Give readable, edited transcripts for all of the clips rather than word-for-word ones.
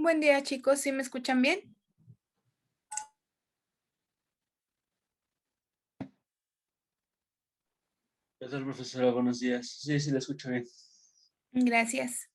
Buen día, chicos. ¿Sí me escuchan bien? ¿Qué tal, profesora? Buenos días. Sí, sí, la escucho bien. Gracias.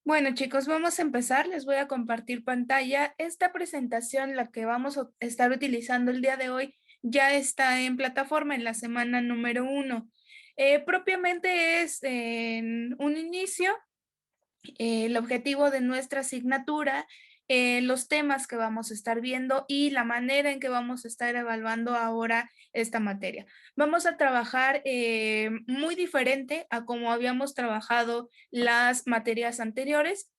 Bueno, chicos, vamos a empezar. Les voy a compartir pantalla. Esta presentación, la que vamos a estar utilizando el día de hoy, ya está en plataforma en la semana número 1. Propiamente es en un inicio el objetivo de nuestra asignatura, los temas que vamos a estar viendo y la manera en que vamos a estar evaluando ahora esta materia. Vamos a trabajar muy diferente a como habíamos trabajado las materias anteriores.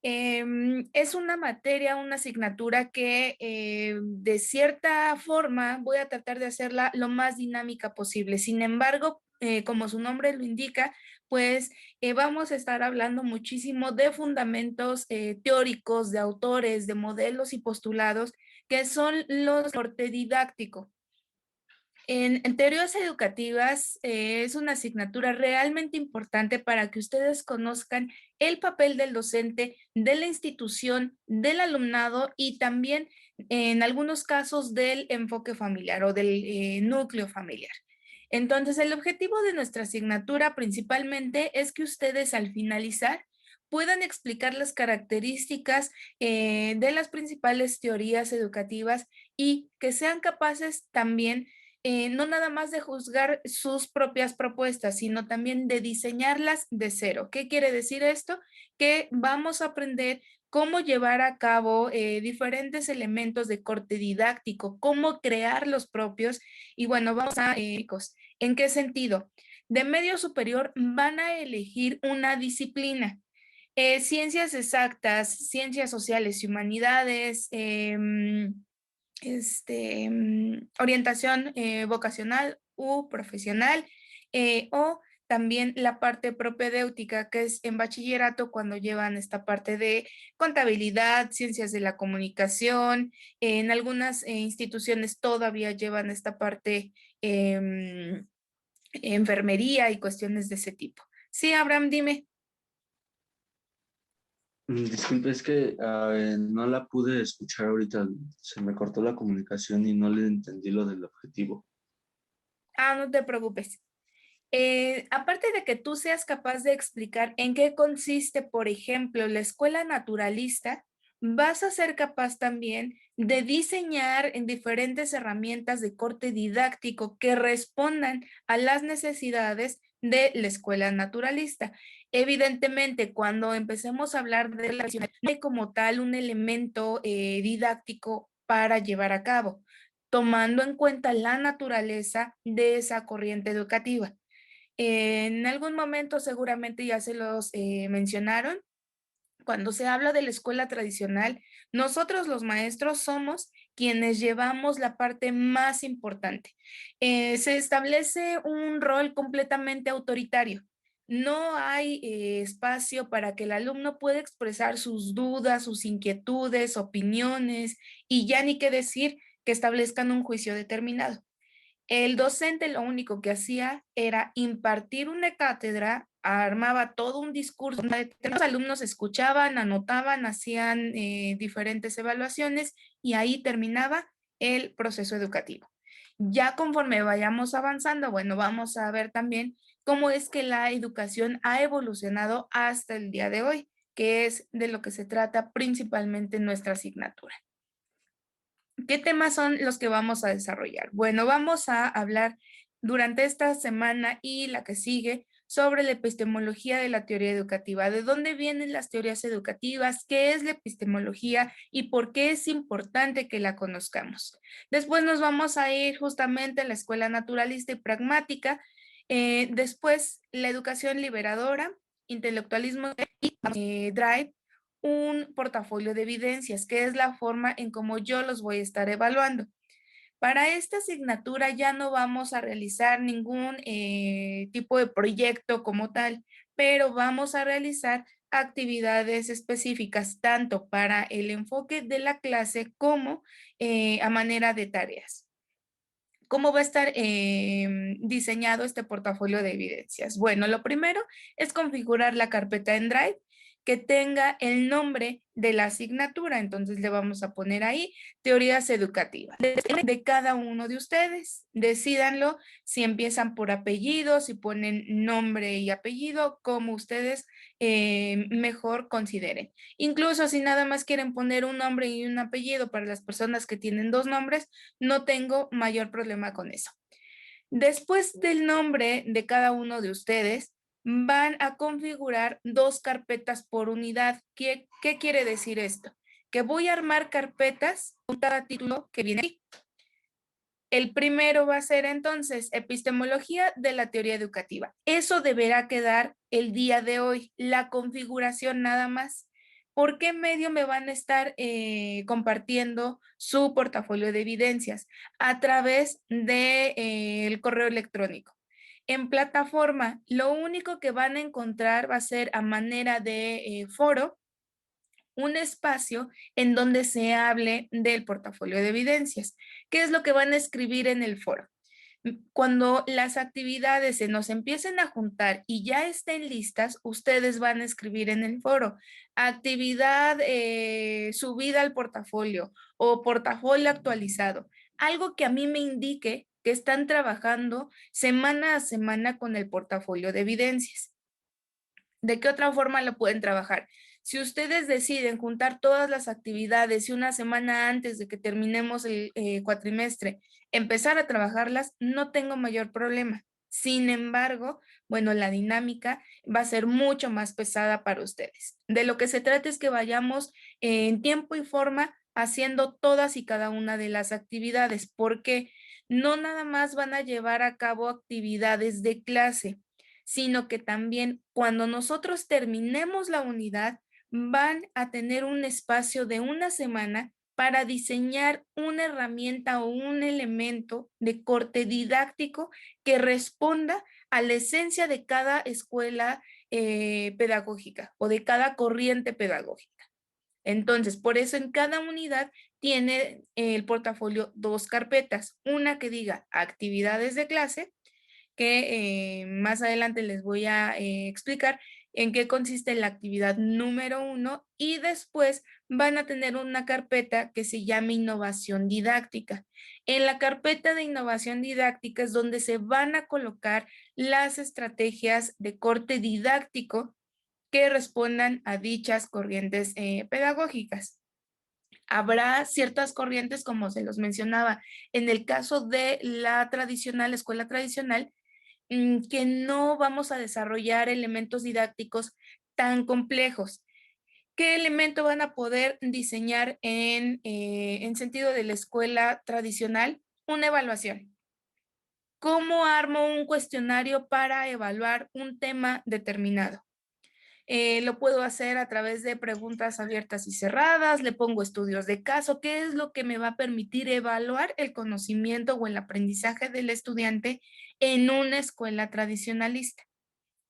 Es una materia, una asignatura que de cierta forma voy a tratar de hacerla lo más dinámica posible. Sin embargo, como su nombre lo indica, pues vamos a estar hablando muchísimo de fundamentos teóricos, de autores, de modelos y postulados, que son los corte didáctico. En teorías educativas es una asignatura realmente importante para que ustedes conozcan el papel del docente, de la institución, del alumnado y también en algunos casos del enfoque familiar o del núcleo familiar. Entonces, el objetivo de nuestra asignatura principalmente es que ustedes al finalizar puedan explicar las características de las principales teorías educativas y que sean capaces también no nada más de juzgar sus propias propuestas, sino también de diseñarlas de cero. ¿Qué quiere decir esto? Que vamos a aprender cómo llevar a cabo diferentes elementos de corte didáctico, cómo crear los propios. Y bueno, vamos a... ¿en qué sentido? De medio superior van a elegir una disciplina. Ciencias exactas, ciencias sociales y humanidades, orientación vocacional u profesional, o también la parte propedéutica, que es en bachillerato cuando llevan esta parte de contabilidad, ciencias de la comunicación. En algunas instituciones todavía llevan esta parte, enfermería y cuestiones de ese tipo. Sí, Abraham, dime. Disculpe, es que no la pude escuchar ahorita. Se me cortó la comunicación y no le entendí lo del objetivo. Ah, no te preocupes. Aparte de que tú seas capaz de explicar en qué consiste, por ejemplo, la escuela naturalista, vas a ser capaz también de diseñar en diferentes herramientas de corte didáctico que respondan a las necesidades de la escuela naturalista. Evidentemente, cuando empecemos a hablar de la de como tal un elemento didáctico para llevar a cabo, tomando en cuenta la naturaleza de esa corriente educativa. En algún momento seguramente ya se los mencionaron. Cuando se habla de la escuela tradicional, nosotros los maestros somos quienes llevamos la parte más importante. Se establece un rol completamente autoritario. No hay espacio para que el alumno pueda expresar sus dudas, sus inquietudes, opiniones y ya ni qué decir que establezcan un juicio determinado. El docente lo único que hacía era impartir una cátedra, armaba todo un discurso, los alumnos escuchaban, anotaban, hacían diferentes evaluaciones y ahí terminaba el proceso educativo. Ya conforme vayamos avanzando, bueno, vamos a ver también cómo es que la educación ha evolucionado hasta el día de hoy, que es de lo que se trata principalmente en nuestra asignatura. ¿Qué temas son los que vamos a desarrollar? Bueno, vamos a hablar durante esta semana y la que sigue sobre la epistemología de la teoría educativa, de dónde vienen las teorías educativas, qué es la epistemología y por qué es importante que la conozcamos. Después nos vamos a ir justamente a la escuela naturalista y pragmática, después la educación liberadora, intelectualismo y drive, un portafolio de evidencias, que es la forma en cómo yo los voy a estar evaluando. Para esta asignatura ya no vamos a realizar ningún tipo de proyecto como tal, pero vamos a realizar actividades específicas tanto para el enfoque de la clase como a manera de tareas. ¿Cómo va a estar diseñado este portafolio de evidencias? Bueno, lo primero es configurar la carpeta en Drive que tenga el nombre de la asignatura. Entonces le vamos a poner ahí teorías educativas de cada uno de ustedes. Decídanlo si empiezan por apellido, si ponen nombre y apellido, como ustedes mejor consideren. Incluso si nada más quieren poner un nombre y un apellido para las personas que tienen dos nombres, no tengo mayor problema con eso. Después del nombre de cada uno de ustedes, van a configurar dos carpetas por unidad. ¿Qué quiere decir esto? Que voy a armar carpetas con cada título que viene aquí. El primero va a ser entonces epistemología de la teoría educativa. Eso deberá quedar el día de hoy, la configuración nada más. ¿Por qué medio me van a estar compartiendo su portafolio de evidencias? A través del correo electrónico. En plataforma, lo único que van a encontrar va a ser a manera de foro un espacio en donde se hable del portafolio de evidencias. ¿Qué es lo que van a escribir en el foro? Cuando las actividades se nos empiecen a juntar y ya estén listas, ustedes van a escribir en el foro actividad subida al portafolio o portafolio actualizado. Algo que a mí me indique que están trabajando semana a semana con el portafolio de evidencias. ¿De qué otra forma lo pueden trabajar? Si ustedes deciden juntar todas las actividades y una semana antes de que terminemos el cuatrimestre, empezar a trabajarlas, no tengo mayor problema. Sin embargo, bueno, la dinámica va a ser mucho más pesada para ustedes. De lo que se trata es que vayamos en tiempo y forma haciendo todas y cada una de las actividades, porque no nada más van a llevar a cabo actividades de clase, sino que también cuando nosotros terminemos la unidad, van a tener un espacio de una semana para diseñar una herramienta o un elemento de corte didáctico que responda a la esencia de cada escuela pedagógica o de cada corriente pedagógica. Entonces, por eso en cada unidad tiene el portafolio dos carpetas, una que diga actividades de clase, que más adelante les voy a explicar en qué consiste la actividad número 1 y después van a tener una carpeta que se llama innovación didáctica. En la carpeta de innovación didáctica es donde se van a colocar las estrategias de corte didáctico que respondan a dichas corrientes pedagógicas. Habrá ciertas corrientes, como se los mencionaba, en el caso de la tradicional, escuela tradicional, que no vamos a desarrollar elementos didácticos tan complejos. ¿Qué elemento van a poder diseñar en sentido de la escuela tradicional? Una evaluación. ¿Cómo armo un cuestionario para evaluar un tema determinado? Lo puedo hacer a través de preguntas abiertas y cerradas, le pongo estudios de caso, ¿qué es lo que me va a permitir evaluar el conocimiento o el aprendizaje del estudiante en una escuela tradicionalista?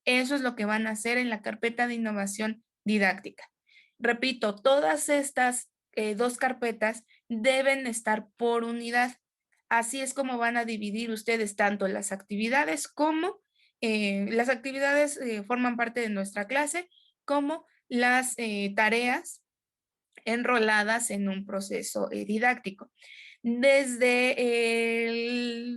Eso es lo que van a hacer en la carpeta de innovación didáctica. Repito, todas estas dos carpetas deben estar por unidad. Así es como van a dividir ustedes tanto las actividades como las actividades forman parte de nuestra clase, como las tareas enroladas en un proceso didáctico. Desde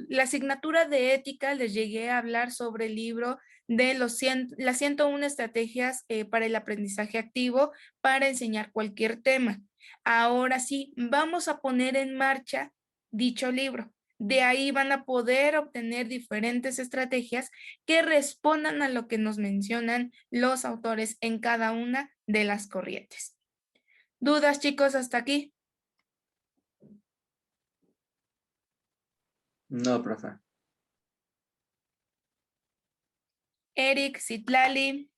la asignatura de ética les llegué a hablar sobre el libro de las 101 estrategias para el aprendizaje activo para enseñar cualquier tema. Ahora sí, vamos a poner en marcha dicho libro. De ahí van a poder obtener diferentes estrategias que respondan a lo que nos mencionan los autores en cada una de las corrientes. ¿Dudas, chicos, hasta aquí? No, profe. Eric, Citlali.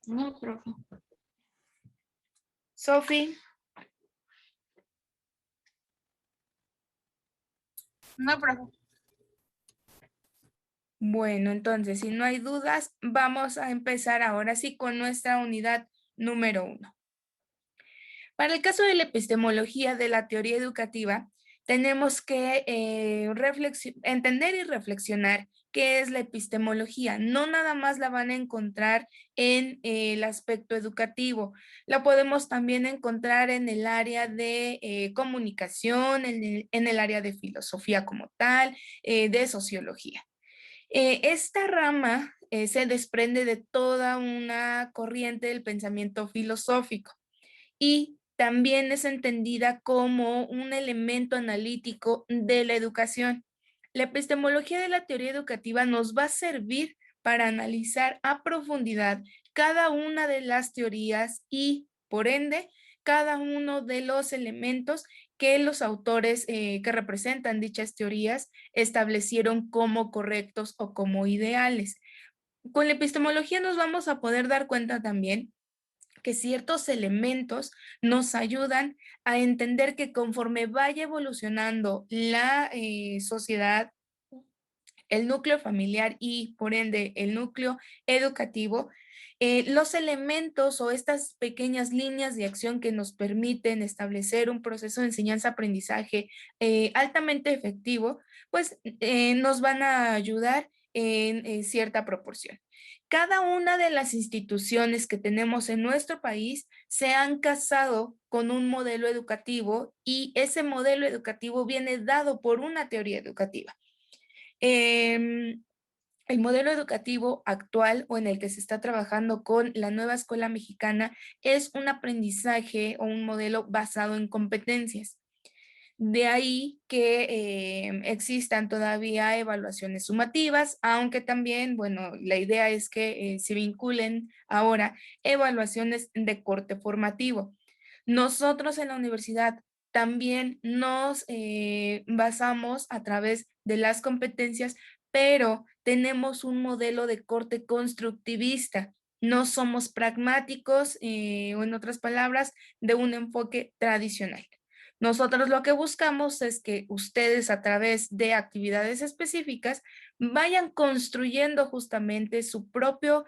No, profe. Sofi. No, profe. Bueno, entonces, si no hay dudas, vamos a empezar ahora sí con nuestra unidad número 1. Para el caso de la epistemología de la teoría educativa, tenemos que entender y reflexionar qué es la epistemología. No nada más la van a encontrar en el aspecto educativo, la podemos también encontrar en el área de comunicación, en el área de filosofía como tal, de sociología. Esta rama se desprende de toda una corriente del pensamiento filosófico y también es entendida como un elemento analítico de la educación. La epistemología de la teoría educativa nos va a servir para analizar a profundidad cada una de las teorías y, por ende, cada uno de los elementos que los autores que representan dichas teorías establecieron como correctos o como ideales. Con la epistemología nos vamos a poder dar cuenta también que ciertos elementos nos ayudan a entender que conforme vaya evolucionando la sociedad, el núcleo familiar y por ende el núcleo educativo, los elementos o estas pequeñas líneas de acción que nos permiten establecer un proceso de enseñanza-aprendizaje altamente efectivo, pues nos van a ayudar en cierta proporción. Cada una de las instituciones que tenemos en nuestro país se han casado con un modelo educativo y ese modelo educativo viene dado por una teoría educativa. El modelo educativo actual o en el que se está trabajando con la nueva escuela mexicana es un aprendizaje o un modelo basado en competencias. De ahí que existan todavía evaluaciones sumativas, aunque también, bueno, la idea es que se vinculen ahora evaluaciones de corte formativo. Nosotros en la universidad también nos basamos a través de las competencias, pero tenemos un modelo de corte constructivista. No somos pragmáticos, o en otras palabras, de un enfoque tradicional. Nosotros lo que buscamos es que ustedes a través de actividades específicas vayan construyendo justamente su propio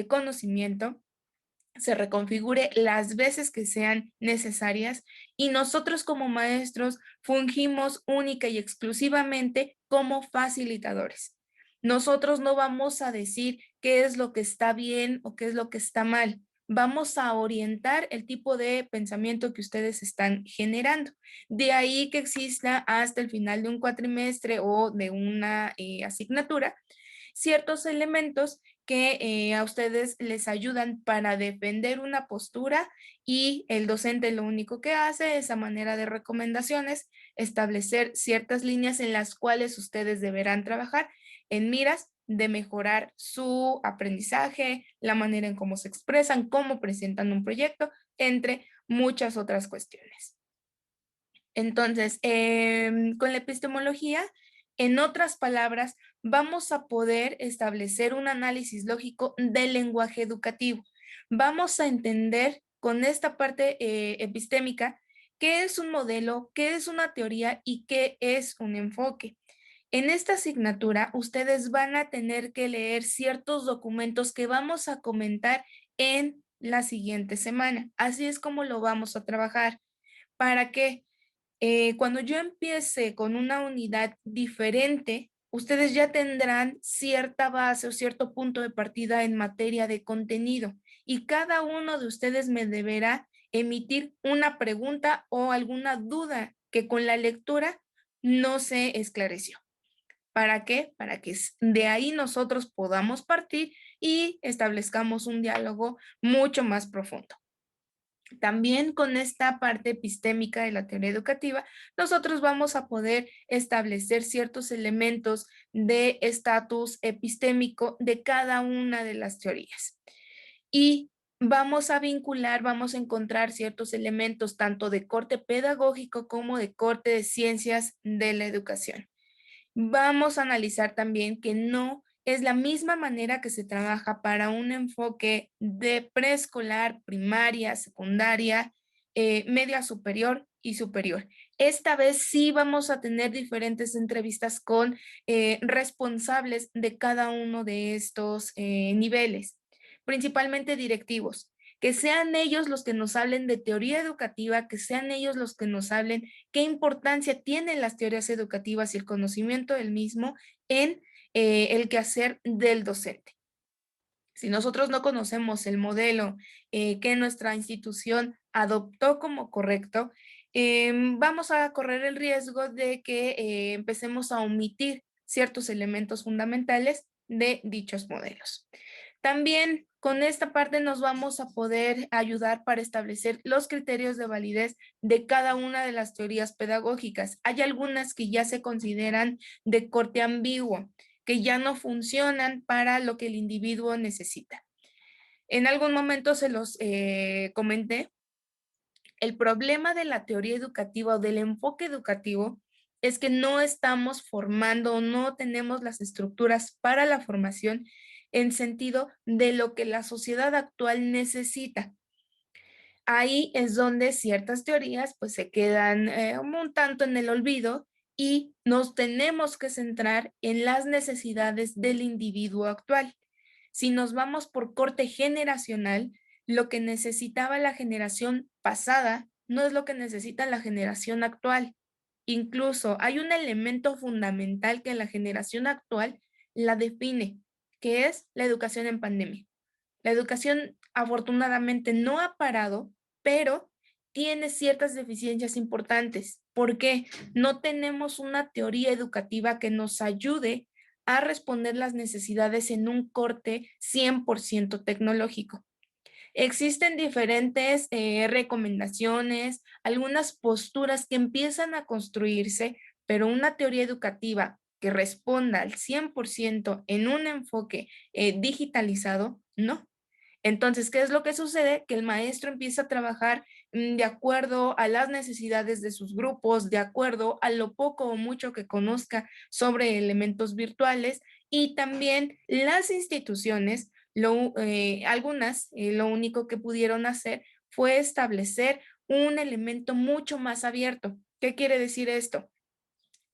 conocimiento, se reconfigure las veces que sean necesarias y nosotros como maestros fungimos única y exclusivamente como facilitadores. Nosotros no vamos a decir qué es lo que está bien o qué es lo que está mal. Vamos a orientar el tipo de pensamiento que ustedes están generando. De ahí que exista hasta el final de un cuatrimestre o de una asignatura ciertos elementos que a ustedes les ayudan para defender una postura y el docente lo único que hace es a manera de recomendaciones establecer ciertas líneas en las cuales ustedes deberán trabajar en miras de mejorar su aprendizaje, la manera en cómo se expresan, cómo presentan un proyecto, entre muchas otras cuestiones. Entonces, con la epistemología, en otras palabras, vamos a poder establecer un análisis lógico del lenguaje educativo. Vamos a entender con esta parte epistémica qué es un modelo, qué es una teoría y qué es un enfoque. En esta asignatura, ustedes van a tener que leer ciertos documentos que vamos a comentar en la siguiente semana. Así es como lo vamos a trabajar. ¿Para qué? Cuando yo empiece con una unidad diferente, ustedes ya tendrán cierta base o cierto punto de partida en materia de contenido y cada uno de ustedes me deberá emitir una pregunta o alguna duda que con la lectura no se esclareció. ¿Para qué? Para que de ahí nosotros podamos partir y establezcamos un diálogo mucho más profundo. También con esta parte epistémica de la teoría educativa, nosotros vamos a poder establecer ciertos elementos de estatus epistémico de cada una de las teorías. Y vamos a vincular, vamos a encontrar ciertos elementos tanto de corte pedagógico como de corte de ciencias de la educación. Vamos a analizar también que no Es la misma manera que se trabaja para un enfoque de preescolar, primaria, secundaria, media superior y superior. Esta vez sí vamos a tener diferentes entrevistas con responsables de cada uno de estos niveles, principalmente directivos. Que sean ellos los que nos hablen de teoría educativa, que sean ellos los que nos hablen qué importancia tienen las teorías educativas y el conocimiento del mismo en el quehacer del docente. Si nosotros no conocemos el modelo que nuestra institución adoptó como correcto, vamos a correr el riesgo de que empecemos a omitir ciertos elementos fundamentales de dichos modelos. También con esta parte nos vamos a poder ayudar para establecer los criterios de validez de cada una de las teorías pedagógicas. Hay algunas que ya se consideran de corte ambiguo, que ya no funcionan para lo que el individuo necesita. En algún momento se los comenté, el problema de la teoría educativa o del enfoque educativo es que no estamos formando, no tenemos las estructuras para la formación en sentido de lo que la sociedad actual necesita. Ahí es donde ciertas teorías pues se quedan un tanto en el olvido y nos tenemos que centrar en las necesidades del individuo actual. Si nos vamos por corte generacional, lo que necesitaba la generación pasada no es lo que necesita la generación actual. Incluso hay un elemento fundamental que la generación actual la define, que es la educación en pandemia. La educación afortunadamente no ha parado, pero tiene ciertas deficiencias importantes. ¿Por qué? No tenemos una teoría educativa que nos ayude a responder las necesidades en un corte 100% tecnológico. Existen diferentes recomendaciones, algunas posturas que empiezan a construirse, pero una teoría educativa que responda al 100% en un enfoque digitalizado, no. Entonces, ¿qué es lo que sucede? Que el maestro empieza a trabajar de acuerdo a las necesidades de sus grupos, de acuerdo a lo poco o mucho que conozca sobre elementos virtuales y también las instituciones, algunas, lo único que pudieron hacer fue establecer un elemento mucho más abierto. ¿Qué quiere decir esto?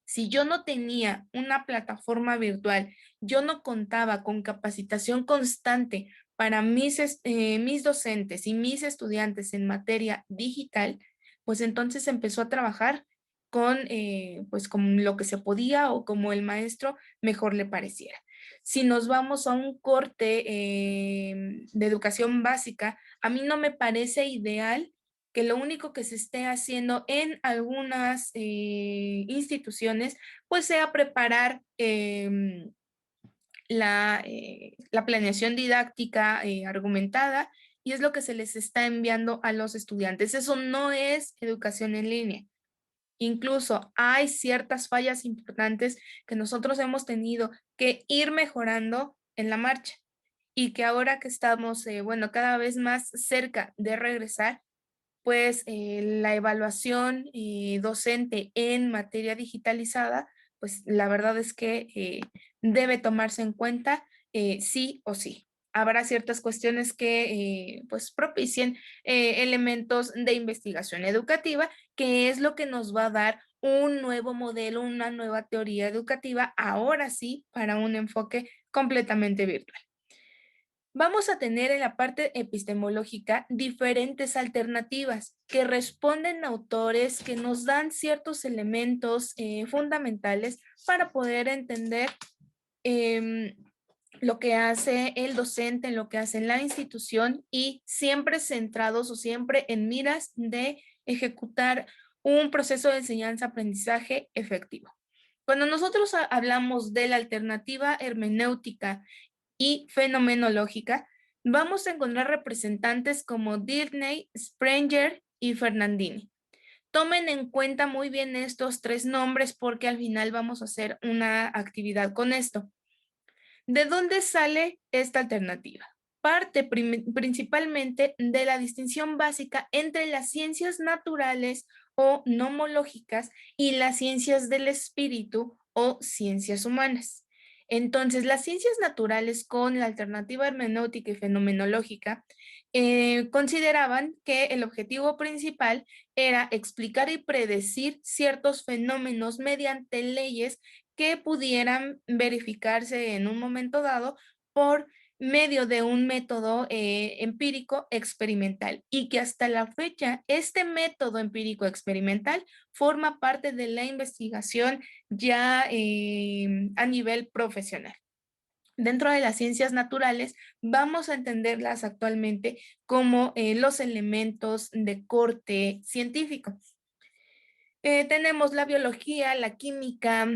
Si yo no tenía una plataforma virtual, yo no contaba con capacitación constante para mis docentes y mis estudiantes en materia digital, pues entonces empezó a trabajar pues con lo que se podía o como el maestro mejor le pareciera. Si nos vamos a un corte de educación básica, a mí no me parece ideal que lo único que se esté haciendo en algunas instituciones, pues sea preparar la planeación didáctica argumentada y es lo que se les está enviando a los estudiantes. Eso no es educación en línea. Incluso hay ciertas fallas importantes que nosotros hemos tenido que ir mejorando en la marcha y que ahora que estamos, bueno, cada vez más cerca de regresar, pues la evaluación docente en materia digitalizada, pues la verdad es que debe tomarse en cuenta sí o sí. Habrá ciertas cuestiones que pues propicien elementos de investigación educativa, que es lo que nos va a dar un nuevo modelo, una nueva teoría educativa, ahora sí, para un enfoque completamente virtual. Vamos a tener en la parte epistemológica diferentes alternativas que responden a autores que nos dan ciertos elementos fundamentales para poder entender em, lo que hace el docente, lo que hace la institución y siempre centrados o siempre en miras de ejecutar un proceso de enseñanza-aprendizaje efectivo. Cuando nosotros hablamos de la alternativa hermenéutica y fenomenológica, vamos a encontrar representantes como Disney, Sprenger y Fernandini. Tomen en cuenta muy bien estos tres nombres porque al final vamos a hacer una actividad con esto. ¿De dónde sale esta alternativa? Parte principalmente de la distinción básica entre las ciencias naturales o nomológicas y las ciencias del espíritu o ciencias humanas. Entonces, las ciencias naturales con la alternativa hermenéutica y fenomenológica consideraban que el objetivo principal era explicar y predecir ciertos fenómenos mediante leyes que pudieran verificarse en un momento dado por medio de un método empírico experimental y que hasta la fecha este método empírico experimental forma parte de la investigación ya a nivel profesional. Dentro de las ciencias naturales, vamos a entenderlas actualmente como los elementos de corte científico. Tenemos la biología, la química,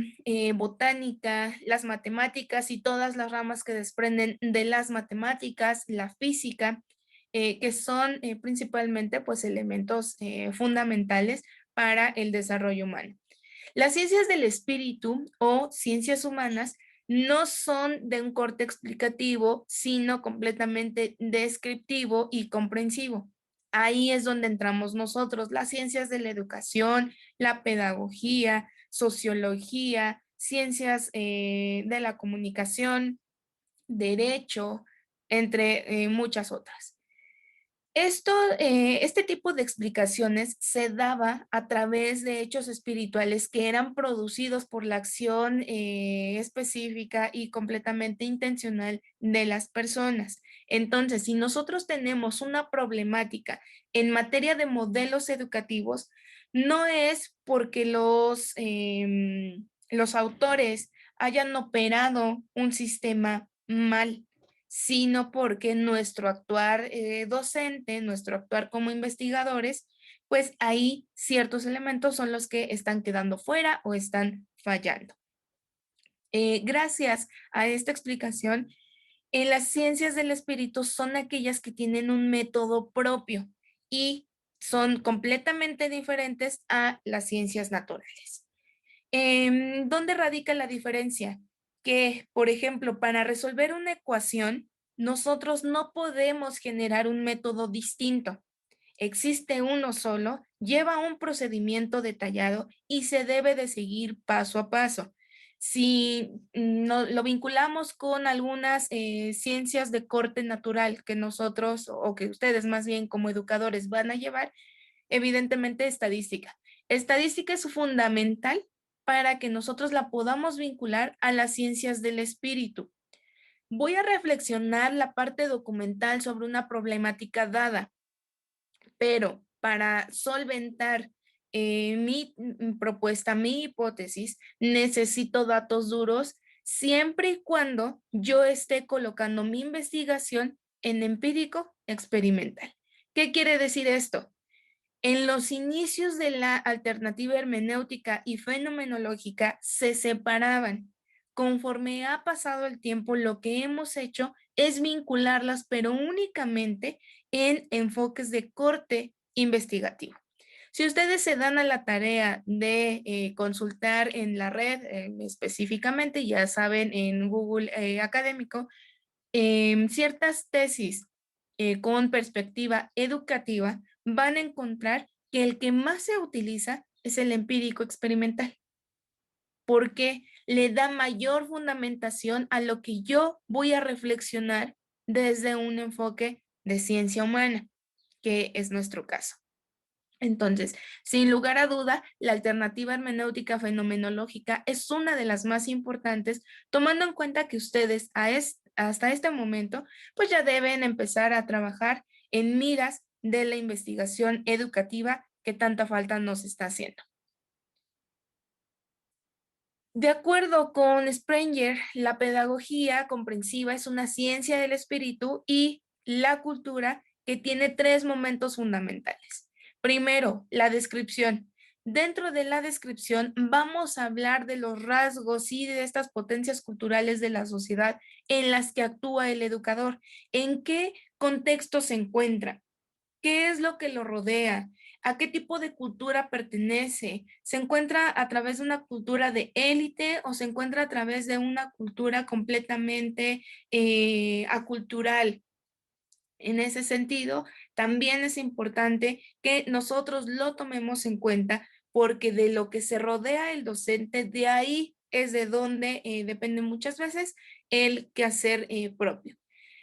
botánica, las matemáticas y todas las ramas que desprenden de las matemáticas, la física, que son principalmente pues elementos fundamentales para el desarrollo humano. Las ciencias del espíritu o ciencias humanas no son de un corte explicativo, sino completamente descriptivo y comprensivo. Ahí es donde entramos nosotros, las ciencias de la educación, la pedagogía, sociología, ciencias de la comunicación, derecho, entre muchas otras. Este tipo de explicaciones se daba a través de hechos espirituales que eran producidos por la acción específica y completamente intencional de las personas. Entonces, si nosotros tenemos una problemática en materia de modelos educativos, no es porque los autores hayan operado un sistema mal, sino porque nuestro actuar docente, nuestro actuar como investigadores, pues ahí ciertos elementos son los que están quedando fuera o están fallando. Gracias a esta explicación, las ciencias del espíritu son aquellas que tienen un método propio y son completamente diferentes a las ciencias naturales. ¿Dónde radica la diferencia? Que, por ejemplo, para resolver una ecuación, nosotros no podemos generar un método distinto. Existe uno solo, lleva un procedimiento detallado y se debe de seguir paso a paso. Si no, lo vinculamos con algunas ciencias de corte natural que nosotros o que ustedes más bien como educadores van a llevar, evidentemente estadística. Estadística es fundamental para que nosotros la podamos vincular a las ciencias del espíritu. Voy a reflexionar la parte documental sobre una problemática dada, pero para solventar mi propuesta, mi hipótesis, necesito datos duros siempre y cuando yo esté colocando mi investigación en empírico experimental. ¿Qué quiere decir esto? En los inicios de la alternativa hermenéutica y fenomenológica se separaban. Conforme ha pasado el tiempo, lo que hemos hecho es vincularlas, pero únicamente en enfoques de corte investigativo. Si ustedes se dan a la tarea de consultar en la red, específicamente, ya saben, en Google Académico, ciertas tesis con perspectiva educativa, van a encontrar que el que más se utiliza es el empírico experimental, porque le da mayor fundamentación a lo que yo voy a reflexionar desde un enfoque de ciencia humana, que es nuestro caso. Entonces, sin lugar a duda, la alternativa hermenéutica fenomenológica es una de las más importantes, tomando en cuenta que ustedes hasta este momento, pues ya deben empezar a trabajar en miras de la investigación educativa que tanta falta nos está haciendo. De acuerdo con Sprenger, la pedagogía comprensiva es una ciencia del espíritu y la cultura que tiene tres momentos fundamentales. Primero, la descripción. Dentro de la descripción vamos a hablar de los rasgos y de estas potencias culturales de la sociedad en las que actúa el educador, en qué contexto se encuentra, qué es lo que lo rodea, a qué tipo de cultura pertenece, se encuentra a través de una cultura de élite o se encuentra a través de una cultura completamente acultural. En ese sentido, también es importante que nosotros lo tomemos en cuenta porque de lo que se rodea el docente, de ahí es de donde depende muchas veces el quehacer propio.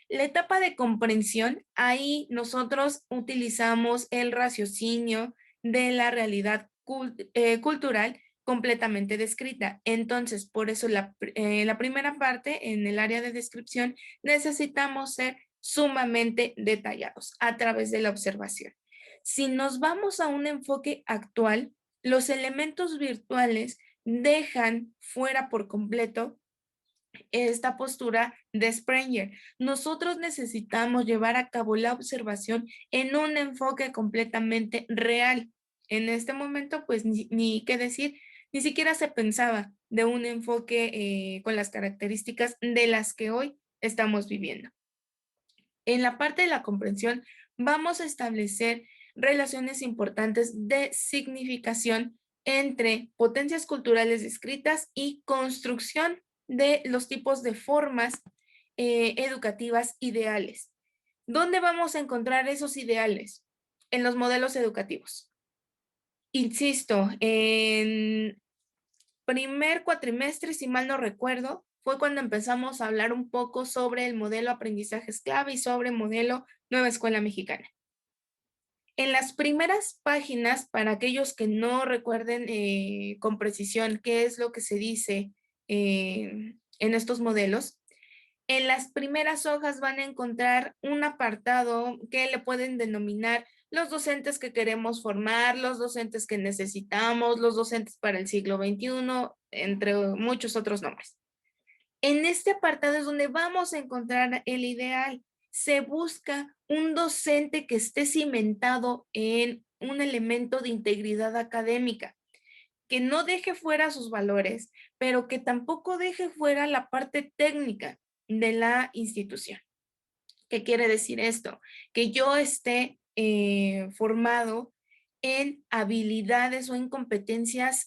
La etapa de comprensión, ahí nosotros utilizamos el raciocinio de la realidad cultural completamente descrita. Entonces, por eso la primera parte, en el área de descripción, necesitamos ser sumamente detallados a través de la observación. Si nos vamos a un enfoque actual, los elementos virtuales dejan fuera por completo esta postura de Sprenger. Nosotros necesitamos llevar a cabo la observación en un enfoque completamente real. En este momento, pues ni qué decir, ni siquiera se pensaba de un enfoque con las características de las que hoy estamos viviendo. En la parte de la comprensión, vamos a establecer relaciones importantes de significación entre potencias culturales descritas y construcción de los tipos de formas educativas ideales. ¿Dónde vamos a encontrar esos ideales? En los modelos educativos. Insisto, en primer cuatrimestre, si mal no recuerdo, fue cuando empezamos a hablar un poco sobre el modelo aprendizaje clave y sobre el modelo Nueva Escuela Mexicana. En las primeras páginas, para aquellos que no recuerden con precisión qué es lo que se dice en estos modelos, en las primeras hojas van a encontrar un apartado que le pueden denominar los docentes que queremos formar, los docentes que necesitamos, los docentes para el siglo XXI, entre muchos otros nombres. En este apartado es donde vamos a encontrar el ideal. Se busca un docente que esté cimentado en un elemento de integridad académica, que no deje fuera sus valores, pero que tampoco deje fuera la parte técnica de la institución. ¿Qué quiere decir esto? Que yo esté formado en habilidades o en competencias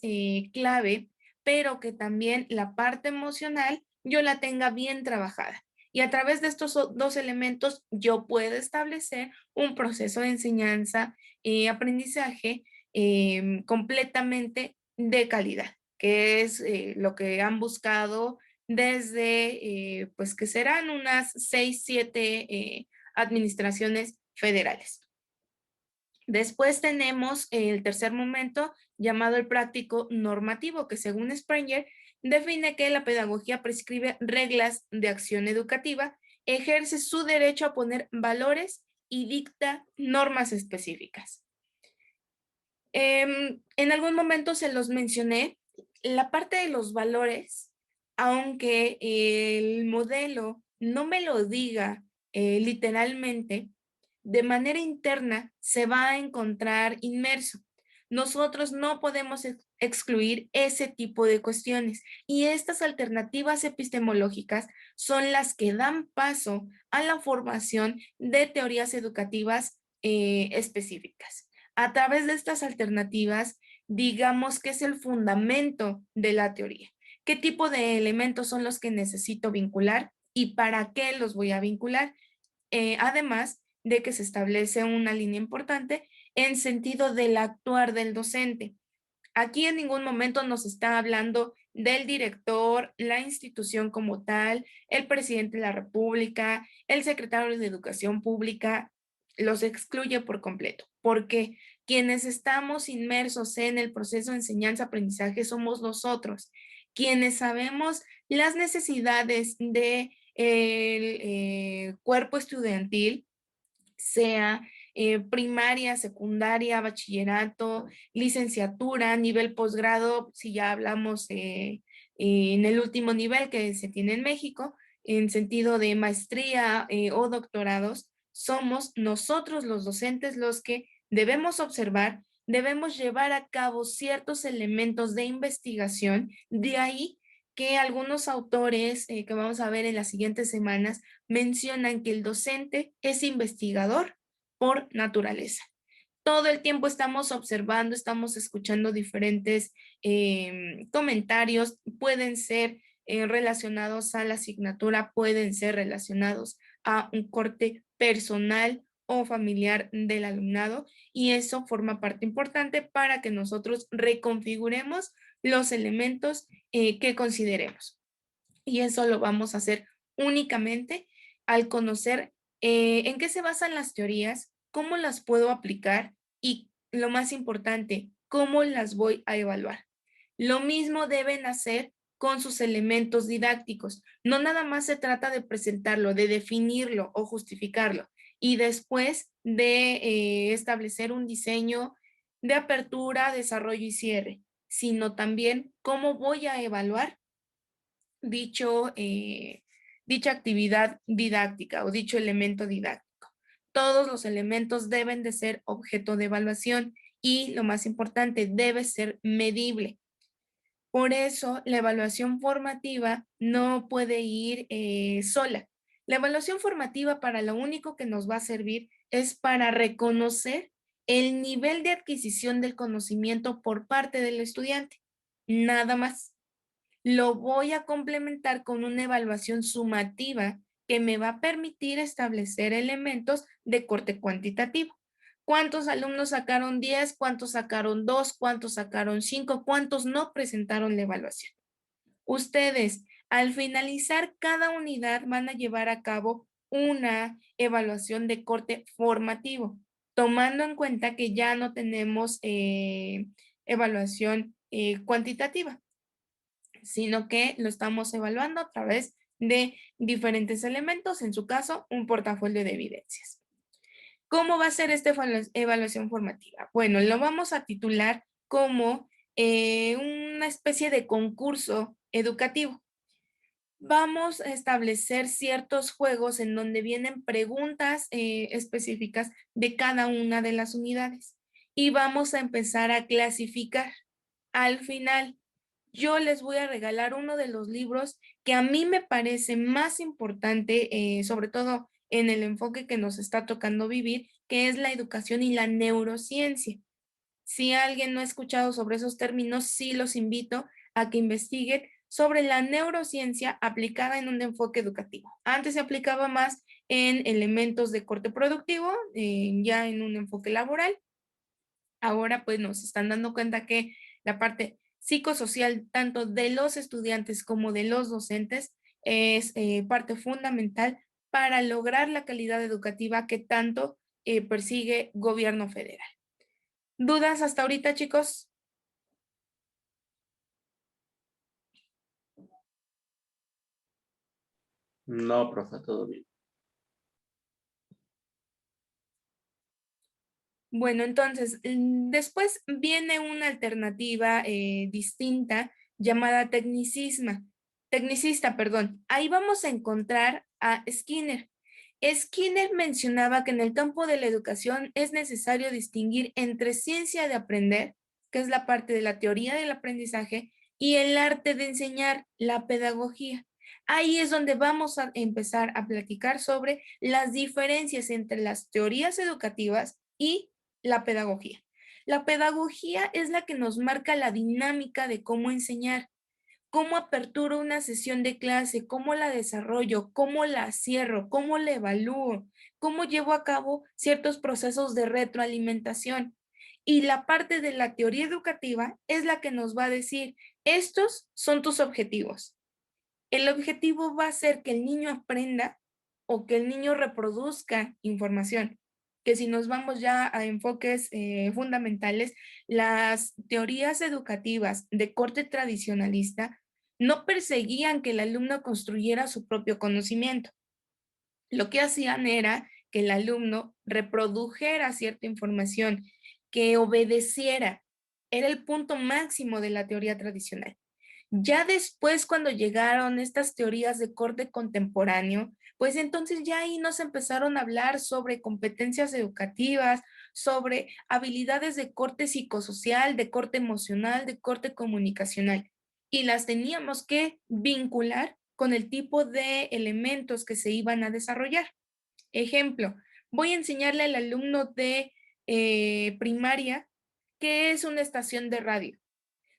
clave, pero que también la parte emocional yo la tenga bien trabajada. Y a través de estos dos elementos yo puedo establecer un proceso de enseñanza y aprendizaje completamente de calidad, que es lo que han buscado desde, pues que serán unas 6, 7 administraciones federales. Después tenemos el tercer momento llamado el práctico normativo, que según Sprenger define que la pedagogía prescribe reglas de acción educativa, ejerce su derecho a poner valores y dicta normas específicas. En algún momento se los mencioné, la parte de los valores, aunque el modelo no me lo diga literalmente, de manera interna se va a encontrar inmerso. Nosotros no podemos excluir ese tipo de cuestiones y estas alternativas epistemológicas son las que dan paso a la formación de teorías educativas específicas. A través de estas alternativas, digamos que es el fundamento de la teoría. ¿Qué tipo de elementos son los que necesito vincular y para qué los voy a vincular? Además de que se establece una línea importante en sentido del actuar del docente. Aquí en ningún momento nos está hablando del director, la institución como tal, el presidente de la República, el secretario de Educación Pública, los excluye por completo, porque quienes estamos inmersos en el proceso de enseñanza-aprendizaje somos nosotros, quienes sabemos las necesidades del cuerpo estudiantil, sea primaria, secundaria, bachillerato, licenciatura, nivel posgrado, si ya hablamos en el último nivel que se tiene en México, en sentido de maestría o doctorados, somos nosotros los docentes los que debemos observar, debemos llevar a cabo ciertos elementos de investigación, de ahí que algunos autores que vamos a ver en las siguientes semanas mencionan que el docente es investigador por naturaleza. Todo el tiempo estamos observando, estamos escuchando diferentes comentarios, pueden ser relacionados a la asignatura, pueden ser relacionados a un corte personal o familiar del alumnado y eso forma parte importante para que nosotros reconfiguremos los elementos que consideremos. Y eso lo vamos a hacer únicamente al conocer en qué se basan las teorías, cómo las puedo aplicar y lo más importante, cómo las voy a evaluar. Lo mismo deben hacer con sus elementos didácticos. No nada más se trata de presentarlo, de definirlo o justificarlo y después de establecer un diseño de apertura, desarrollo y cierre, sino también cómo voy a evaluar dicho, dicha actividad didáctica o dicho elemento didáctico. Todos los elementos deben de ser objeto de evaluación y lo más importante, debe ser medible. Por eso, la evaluación formativa no puede ir sola. La evaluación formativa para lo único que nos va a servir es para reconocer el nivel de adquisición del conocimiento por parte del estudiante. Nada más. Lo voy a complementar con una evaluación sumativa que me va a permitir establecer elementos de corte cuantitativo. ¿Cuántos alumnos sacaron 10? ¿Cuántos sacaron 2? ¿Cuántos sacaron 5? ¿Cuántos no presentaron la evaluación? Ustedes, al finalizar cada unidad, van a llevar a cabo una evaluación de corte formativo, tomando en cuenta que ya no tenemos evaluación cuantitativa, sino que lo estamos evaluando a través de diferentes elementos, en su caso, un portafolio de evidencias. ¿Cómo va a ser esta evaluación formativa? Bueno, lo vamos a titular como una especie de concurso educativo. Vamos a establecer ciertos juegos en donde vienen preguntas específicas de cada una de las unidades y vamos a empezar a clasificar. Al final, yo les voy a regalar uno de los libros que a mí me parece más importante, sobre todo en el enfoque que nos está tocando vivir, que es la educación y la neurociencia. Si alguien no ha escuchado sobre esos términos, sí los invito a que investiguen sobre la neurociencia aplicada en un enfoque educativo. Antes se aplicaba más en elementos de corte productivo, ya en un enfoque laboral. Ahora pues nos están dando cuenta que la parte psicosocial tanto de los estudiantes como de los docentes es parte fundamental para lograr la calidad educativa que tanto persigue gobierno federal. ¿Dudas hasta ahorita, chicos? No, profe, todo bien. Bueno, entonces, después viene una alternativa distinta llamada tecnicista, perdón. Ahí vamos a encontrar a Skinner. Skinner mencionaba que en el campo de la educación es necesario distinguir entre ciencia de aprender, que es la parte de la teoría del aprendizaje, y el arte de enseñar, la pedagogía. Ahí es donde vamos a empezar a platicar sobre las diferencias entre las teorías educativas y la pedagogía. La pedagogía es la que nos marca la dinámica de cómo enseñar, cómo aperturo una sesión de clase, cómo la desarrollo, cómo la cierro, cómo la evalúo, cómo llevo a cabo ciertos procesos de retroalimentación. Y la parte de la teoría educativa es la que nos va a decir, estos son tus objetivos. El objetivo va a ser que el niño aprenda o que el niño reproduzca información. Que si nos vamos ya a enfoques fundamentales, las teorías educativas de corte tradicionalista no perseguían que el alumno construyera su propio conocimiento. Lo que hacían era que el alumno reprodujera cierta información, que obedeciera. Era el punto máximo de la teoría tradicional. Ya después, cuando llegaron estas teorías de corte contemporáneo, pues entonces ya ahí nos empezaron a hablar sobre competencias educativas, sobre habilidades de corte psicosocial, de corte emocional, de corte comunicacional. Y las teníamos que vincular con el tipo de elementos que se iban a desarrollar. Ejemplo, voy a enseñarle al alumno de primaria qué es una estación de radio.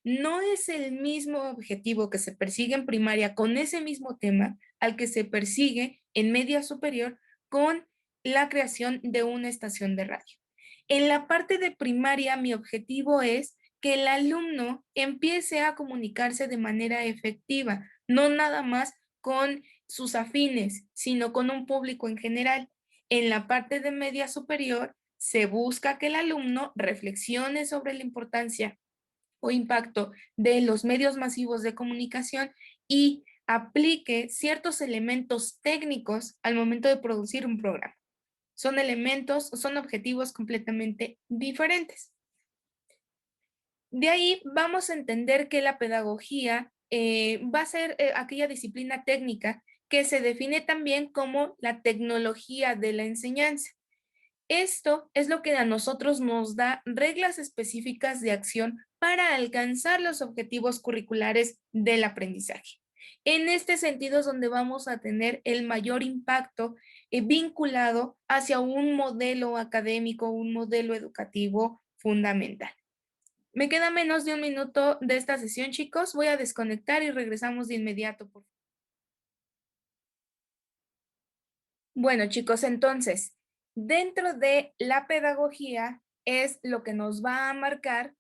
No es el mismo objetivo que se persigue en primaria con ese mismo tema al que se persigue en media superior con la creación de una estación de radio. En la parte de primaria, mi objetivo es que el alumno empiece a comunicarse de manera efectiva, no nada más con sus afines, sino con un público en general. En la parte de media superior se busca que el alumno reflexione sobre la importancia o impacto de los medios masivos de comunicación y aplique ciertos elementos técnicos al momento de producir un programa. Son elementos, son objetivos completamente diferentes. De ahí vamos a entender que la pedagogía va a ser aquella disciplina técnica que se define también como la tecnología de la enseñanza. Esto es lo que a nosotros nos da reglas específicas de acción para alcanzar los objetivos curriculares del aprendizaje. En este sentido es donde vamos a tener el mayor impacto vinculado hacia un modelo académico, un modelo educativo fundamental. Me queda menos de un minuto de esta sesión, chicos. Voy a desconectar y regresamos de inmediato. Bueno, chicos, entonces, dentro de la pedagogía es lo que nos va a marcar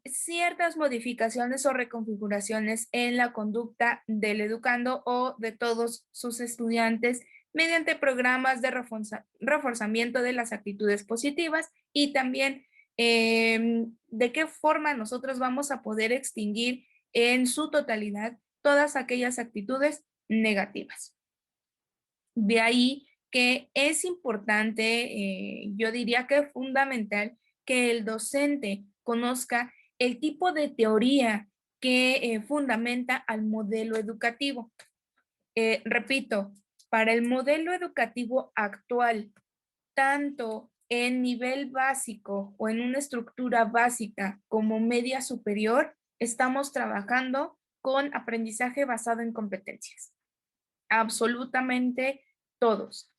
ciertas modificaciones o reconfiguraciones en la conducta del educando o de todos sus estudiantes mediante programas de reforzamiento de las actitudes positivas y también de qué forma nosotros vamos a poder extinguir en su totalidad todas aquellas actitudes negativas. De ahí que es importante, yo diría que es fundamental que el docente conozca el tipo de teoría que fundamenta al modelo educativo. Repito, para el modelo educativo actual, tanto en nivel básico o en una estructura básica como media superior, estamos trabajando con aprendizaje basado en competencias. Absolutamente todos.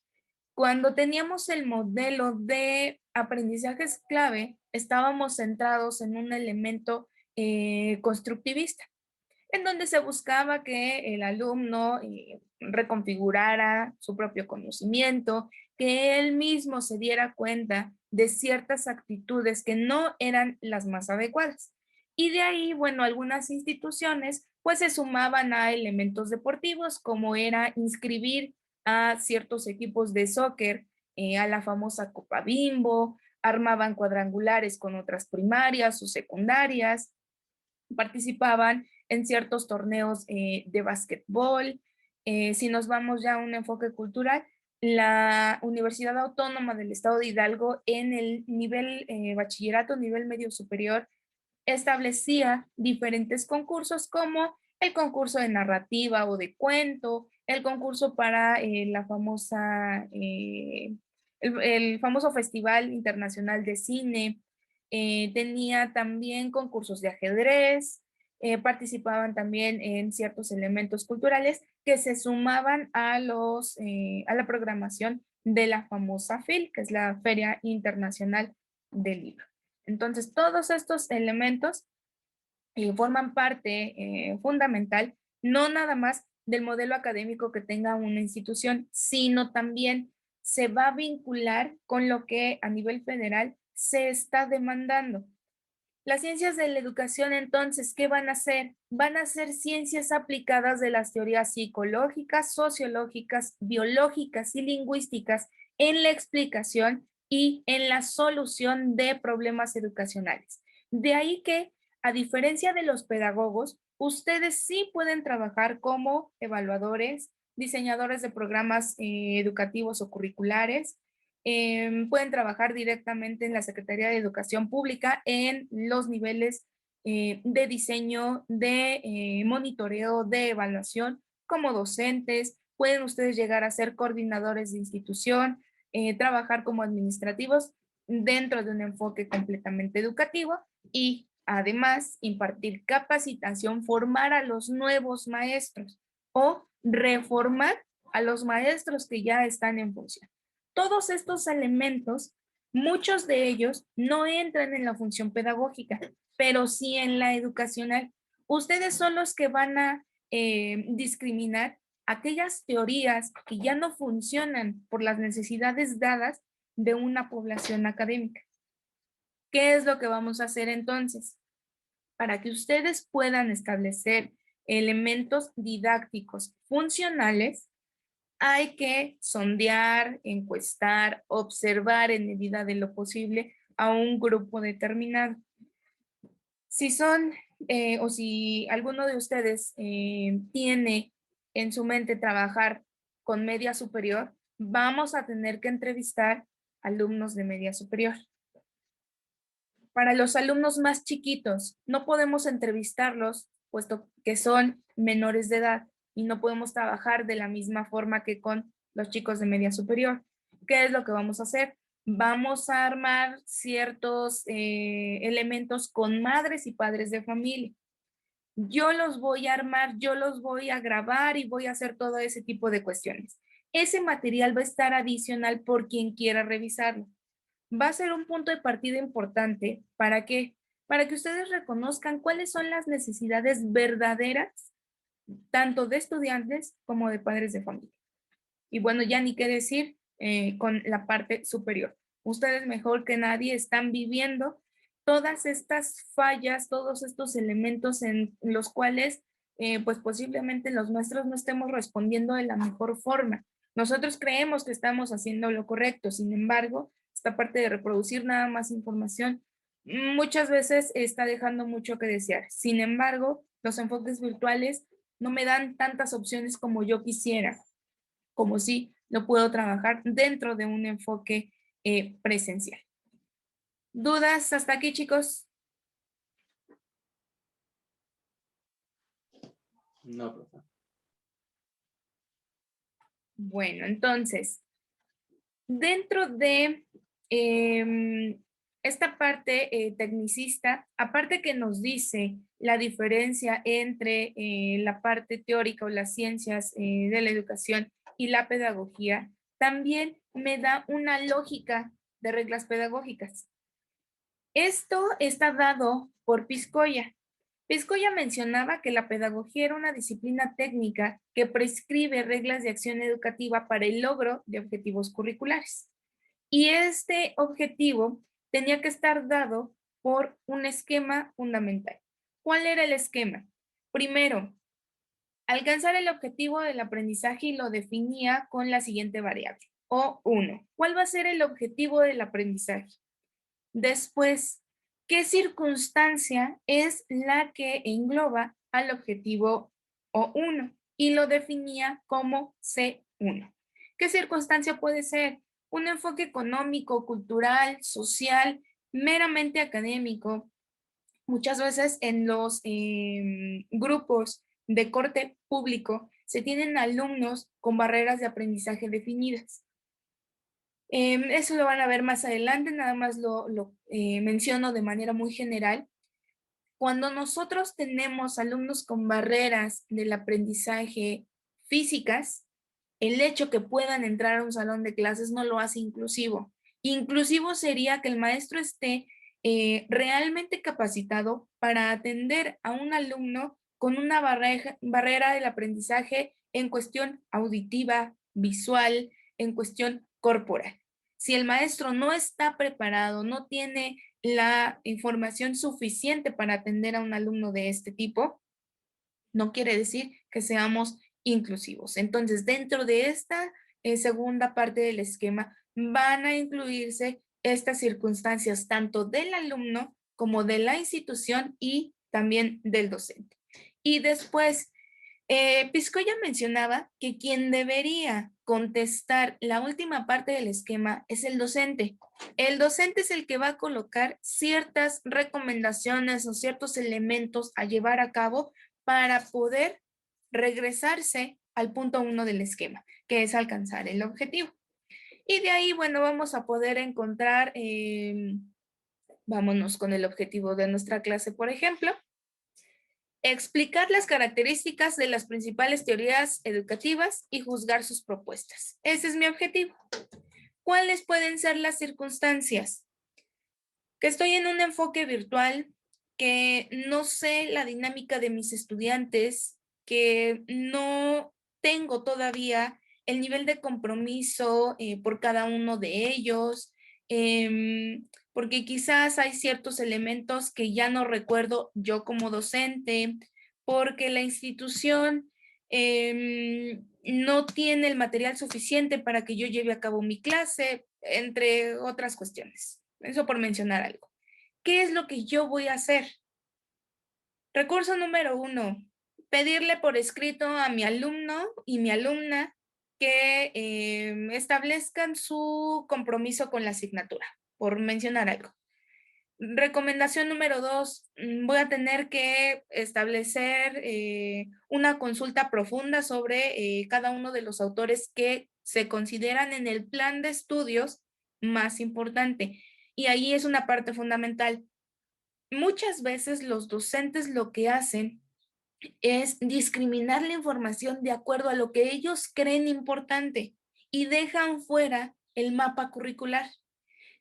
Cuando teníamos el modelo de aprendizajes clave, estábamos centrados en un elemento constructivista, en donde se buscaba que el alumno reconfigurara su propio conocimiento, que él mismo se diera cuenta de ciertas actitudes que no eran las más adecuadas. Y de ahí, bueno, algunas instituciones pues se sumaban a elementos deportivos, como era inscribir a ciertos equipos de soccer, a la famosa Copa Bimbo, armaban cuadrangulares con otras primarias o secundarias, participaban en ciertos torneos de básquetbol. Si nos vamos ya a un enfoque cultural, la Universidad Autónoma del Estado de Hidalgo en el nivel bachillerato, nivel medio superior, establecía diferentes concursos como el concurso de narrativa o de cuento, el concurso para la famosa, el famoso Festival Internacional de Cine, tenía también concursos de ajedrez, participaban también en ciertos elementos culturales que se sumaban a la programación de la famosa FIL, que es la Feria Internacional del Libro. Entonces, todos estos elementos forman parte fundamental, no nada más del modelo académico que tenga una institución, sino también se va a vincular con lo que a nivel federal se está demandando. Las ciencias de la educación, entonces, ¿qué van a hacer? Van a ser ciencias aplicadas de las teorías psicológicas, sociológicas, biológicas y lingüísticas en la explicación y en la solución de problemas educacionales. De ahí que, a diferencia de los pedagogos, ustedes sí pueden trabajar como evaluadores, diseñadores de programas educativos o curriculares, pueden trabajar directamente en la Secretaría de Educación Pública en los niveles de diseño, de monitoreo, de evaluación como docentes. Pueden ustedes llegar a ser coordinadores de institución, trabajar como administrativos dentro de un enfoque completamente educativo y además impartir capacitación, formar a los nuevos maestros o reformar a los maestros que ya están en función. Todos estos elementos, muchos de ellos no entran en la función pedagógica, pero sí en la educacional. Ustedes son los que van a discriminar aquellas teorías que ya no funcionan por las necesidades dadas de una población académica. ¿Qué es lo que vamos a hacer entonces? Para que ustedes puedan establecer elementos didácticos funcionales, hay que sondear, encuestar, observar en medida de lo posible a un grupo determinado. Si son o si alguno de ustedes tiene en su mente trabajar con media superior, vamos a tener que entrevistar alumnos de media superior. Para los alumnos más chiquitos, no podemos entrevistarlos, puesto que son menores de edad y no podemos trabajar de la misma forma que con los chicos de media superior. ¿Qué es lo que vamos a hacer? Vamos a armar ciertos elementos con madres y padres de familia. Yo los voy a armar, yo los voy a grabar y voy a hacer todo ese tipo de cuestiones. Ese material va a estar adicional por quien quiera revisarlo. Va a ser un punto de partida importante. ¿Para qué? Para que ustedes reconozcan cuáles son las necesidades verdaderas, tanto de estudiantes como de padres de familia. Y bueno, ya ni qué decir con la parte superior. Ustedes mejor que nadie están viviendo todas estas fallas, todos estos elementos en los cuales pues posiblemente los maestros no estemos respondiendo de la mejor forma. Nosotros creemos que estamos haciendo lo correcto, sin embargo, esta parte de reproducir nada más información muchas veces está dejando mucho que desear. Sin embargo, los enfoques virtuales no me dan tantas opciones como yo quisiera, como si lo puedo trabajar dentro de un enfoque presencial. ¿Dudas hasta aquí, chicos? No, profe. Bueno, entonces, dentro de esta parte tecnicista, aparte que nos dice la diferencia entre la parte teórica o las ciencias de la educación y la pedagogía, también me da una lógica de reglas pedagógicas. Esto está dado por Piscoya. Piscoya mencionaba que la pedagogía era una disciplina técnica que prescribe reglas de acción educativa para el logro de objetivos curriculares. Y este objetivo tenía que estar dado por un esquema fundamental. ¿Cuál era el esquema? Primero, alcanzar el objetivo del aprendizaje y lo definía con la siguiente variable, O1. ¿Cuál va a ser el objetivo del aprendizaje? Después, ¿qué circunstancia es la que engloba al objetivo O1? Y lo definía como C1. ¿Qué circunstancia puede ser? Un enfoque económico, cultural, social, meramente académico. Muchas veces en los grupos de corte público se tienen alumnos con barreras de aprendizaje definidas. Eso lo van a ver más adelante, nada más lo menciono de manera muy general. Cuando nosotros tenemos alumnos con barreras del aprendizaje físicas, el hecho que puedan entrar a un salón de clases no lo hace inclusivo. Inclusivo sería que el maestro esté realmente capacitado para atender a un alumno con una barrera del aprendizaje en cuestión auditiva, visual, en cuestión corporal. Si el maestro no está preparado, no tiene la información suficiente para atender a un alumno de este tipo, no quiere decir que seamos inclusivos. Entonces, dentro de esta segunda parte del esquema, van a incluirse estas circunstancias tanto del alumno como de la institución y también del docente. Y después, Piscoya mencionaba que quien debería contestar la última parte del esquema es el docente. El docente es el que va a colocar ciertas recomendaciones o ciertos elementos a llevar a cabo para poder regresarse al punto 1 del esquema, que es alcanzar el objetivo. Y de ahí, bueno, vamos a poder encontrar, vámonos con el objetivo de nuestra clase, por ejemplo. Explicar las características de las principales teorías educativas y juzgar sus propuestas. Ese es mi objetivo. ¿Cuáles pueden ser las circunstancias? Que estoy en un enfoque virtual, que no sé la dinámica de mis estudiantes, que no tengo todavía el nivel de compromiso por cada uno de ellos, porque quizás hay ciertos elementos que ya no recuerdo yo como docente, porque la institución no tiene el material suficiente para que yo lleve a cabo mi clase, entre otras cuestiones. Eso por mencionar algo. ¿Qué es lo que yo voy a hacer? Recurso número 1, pedirle por escrito a mi alumno y mi alumna que establezcan su compromiso con la asignatura, por mencionar algo. Recomendación número 2, voy a tener que establecer una consulta profunda sobre cada uno de los autores que se consideran en el plan de estudios más importante. Y ahí es una parte fundamental. Muchas veces los docentes lo que hacen es discriminar la información de acuerdo a lo que ellos creen importante y dejan fuera el mapa curricular.